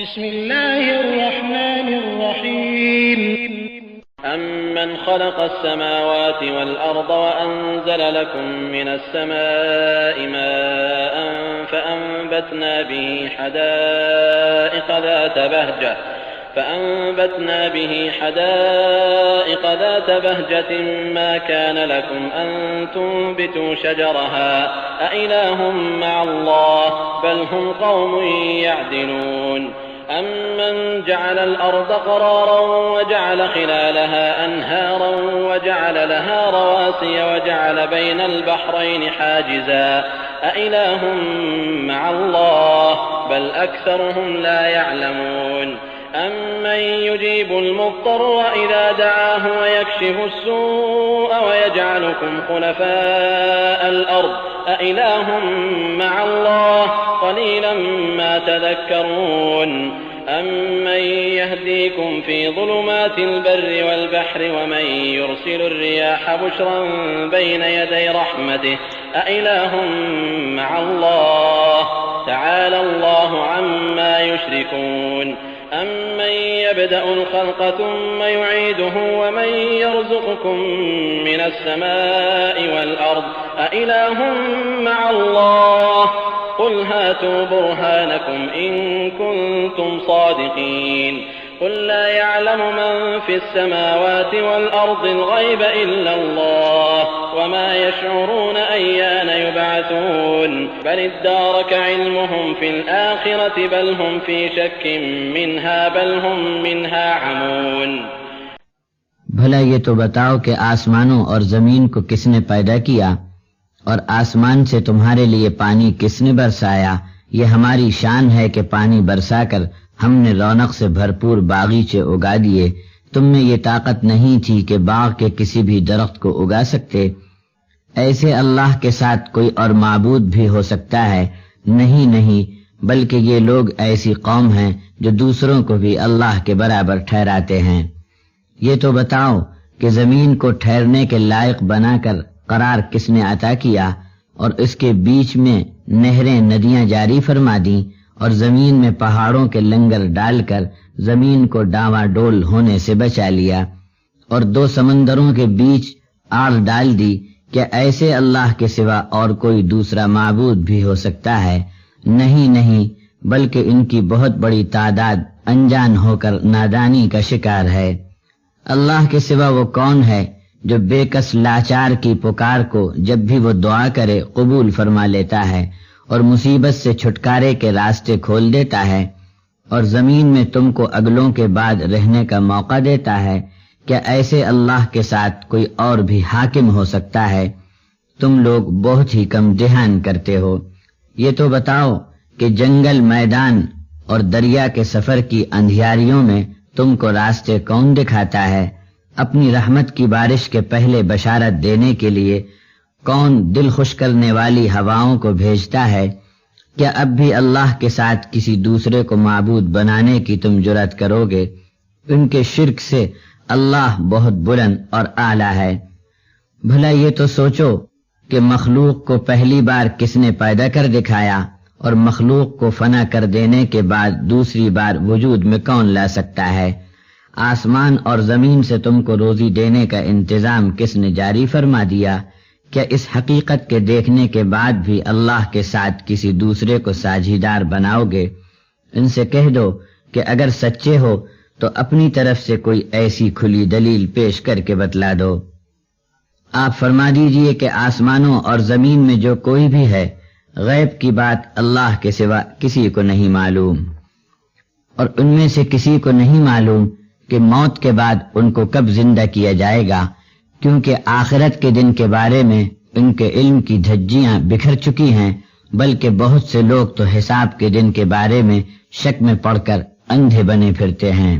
بسم الله الرحمن الرحيم أَمَّنْ خَلَقَ السَّمَاوَاتِ وَالْأَرْضَ وَأَنزَلَ لَكُم مِّنَ السَّمَاءِ مَاءً فَأَنبَتْنَا بِهِ حَدَائِقَ ذَاتَ بَهْجَةٍ مَّا كَانَ لَكُمْ أَن تُنبِتُوا شَجَرَهَا أَإِلَٰهٌ مَّعَ اللَّهِ بَلْ هُمْ قَوْمٌ يَعْدِلُونَ أَمَّنْ جَعَلَ الْأَرْضَ قَرَارًا وَجَعَلَ خِلَالَهَا أَنْهَارًا وَجَعَلَ لَهَا رَوَاسِيَ وَجَعَلَ بَيْنَ الْبَحْرَيْنِ حَاجِزًا أَإِلَٰهٌ مَّعَ اللَّهِ بَلْ أَكْثَرُهُمْ لَا يَعْلَمُونَ أَمَّن يُجِيبُ الْمُضْطَرَّ إِذَا دَعَاهُ وَيَكْشِفُ السُّوءَ وَيَجْعَلُكُمْ خُلَفَاءَ الْأَرْضِ أَإِلَٰهٌ مَّعَ اللَّهِ قَلِيلًا مَّا تَذَكَّرُونَ أَمَّن يَهْدِيكُمْ فِي ظُلُمَاتِ الْبَرِّ وَالْبَحْرِ وَمَن يُرْسِلُ الرِّيَاحَ بُشْرًا بَيْنَ يَدَيْ رَحْمَتِهِ أَإِلَٰهٌ مَّعَ اللَّهِ تَعَالَى اللَّهُ عَمَّا يُشْرِكُونَ أَمَّن يَبْدَأُ الْخَلْقَ ثُمَّ يُعِيدُهُ وَمَن يَرْزُقُكُم مِّنَ السَّمَاءِ وَالْأَرْضِ أَإِلَٰهٌ مَّعَ اللَّهِ قُلْ هَاتُوا بُرْهَانَكُمْ إِن كُنتُمْ صَادِقِينَ قُل لَّا يَعْلَمُ مَن فِي السَّمَاوَاتِ وَالْأَرْضِ الْغَيْبَ إِلَّا اللَّهُ وَمَا يَشْعُرُونَ أَيَّانَ يُبْعَثُونَ بَلِ ادَّارَكَ عِلْمُهُمْ فِي الْآخِرَةِ بَلْ هُمْ فِي شَكٍّ مِّنْهَا بَلْ هُمْ مِنْهَا عَمُونَ۔ بھلا یہ تو بتاؤ کہ آسمانوں اور زمین کو کس نے پیدا کیا، اور آسمان سے تمہارے لیے پانی کس نے برسایا؟ یہ ہماری شان ہے کہ پانی برسا کر ہم نے رونق سے بھرپور باغیچے اگا دیے۔ تم میں یہ طاقت نہیں تھی کہ باغ کے کسی بھی درخت کو اگا سکتے؟ ایسے اللہ کے ساتھ کوئی اور معبود بھی ہو سکتا ہے؟ نہیں، بلکہ یہ لوگ ایسی قوم ہیں جو دوسروں کو بھی اللہ کے برابر ٹھہراتے ہیں۔ یہ تو بتاؤ کہ زمین کو ٹھہرنے کے لائق بنا کر قرار کس نے عطا کیا، اور اس کے بیچ میں نہریں ندیاں جاری فرما دیں، اور زمین میں پہاڑوں کے لنگر ڈال کر زمین کو ڈاواں ڈول ہونے سے بچا لیا، اور دو سمندروں کے بیچ آڑ ڈال دی۔ کیا ایسے اللہ کے سوا اور کوئی دوسرا معبود بھی ہو سکتا ہے؟ نہیں، بلکہ ان کی بہت بڑی تعداد انجان ہو کر نادانی کا شکار ہے۔ اللہ کے سوا وہ کون ہے جو بے کس لاچار کی پکار کو جب بھی وہ دعا کرے قبول فرما لیتا ہے، اور مصیبت سے چھٹکارے کے راستے کھول دیتا ہے، اور زمین میں تم کو اگلوں کے بعد رہنے کا موقع دیتا ہے؟ کیا ایسے اللہ کے ساتھ کوئی اور بھی حاکم ہو سکتا ہے؟ تم لوگ بہت ہی کم دھیان کرتے ہو۔ یہ تو بتاؤ کہ جنگل، میدان اور دریا کے سفر کی اندھیاریوں میں تم کو راستے کون دکھاتا ہے؟ اپنی رحمت کی بارش کے پہلے بشارت دینے کے لیے کون دل خوش کرنے والی ہواؤں کو بھیجتا ہے؟ کیا اب بھی اللہ کے ساتھ کسی دوسرے کو معبود بنانے کی تم جرأت کرو گے؟ ان کے شرک سے اللہ بہت بلند اور اعلیٰ ہے۔ بھلا یہ تو سوچو کہ مخلوق کو پہلی بار کس نے پیدا کر دکھایا، اور مخلوق کو فنا کر دینے کے بعد دوسری بار وجود میں کون لا سکتا ہے؟ آسمان اور زمین سے تم کو روزی دینے کا انتظام کس نے جاری فرما دیا؟ کیا اس حقیقت کے دیکھنے کے بعد بھی اللہ کے ساتھ کسی دوسرے کو ساجھیدار بناؤ گے؟ ان سے کہہ دو کہ اگر سچے ہو تو اپنی طرف سے کوئی ایسی کھلی دلیل پیش کر کے بتلا دو۔ آپ فرما دیجئے کہ آسمانوں اور زمین میں جو کوئی بھی ہے، غیب کی بات اللہ کے سوا کسی کو نہیں معلوم، اور ان میں سے کسی کو نہیں معلوم کہ موت کے بعد ان کو کب زندہ کیا جائے گا، کیونکہ آخرت کے دن کے بارے میں ان کے علم کی دھجیاں بکھر چکی ہیں، بلکہ بہت سے لوگ تو حساب کے دن کے بارے میں شک میں پڑ کر اندھے بنے پھرتے ہیں۔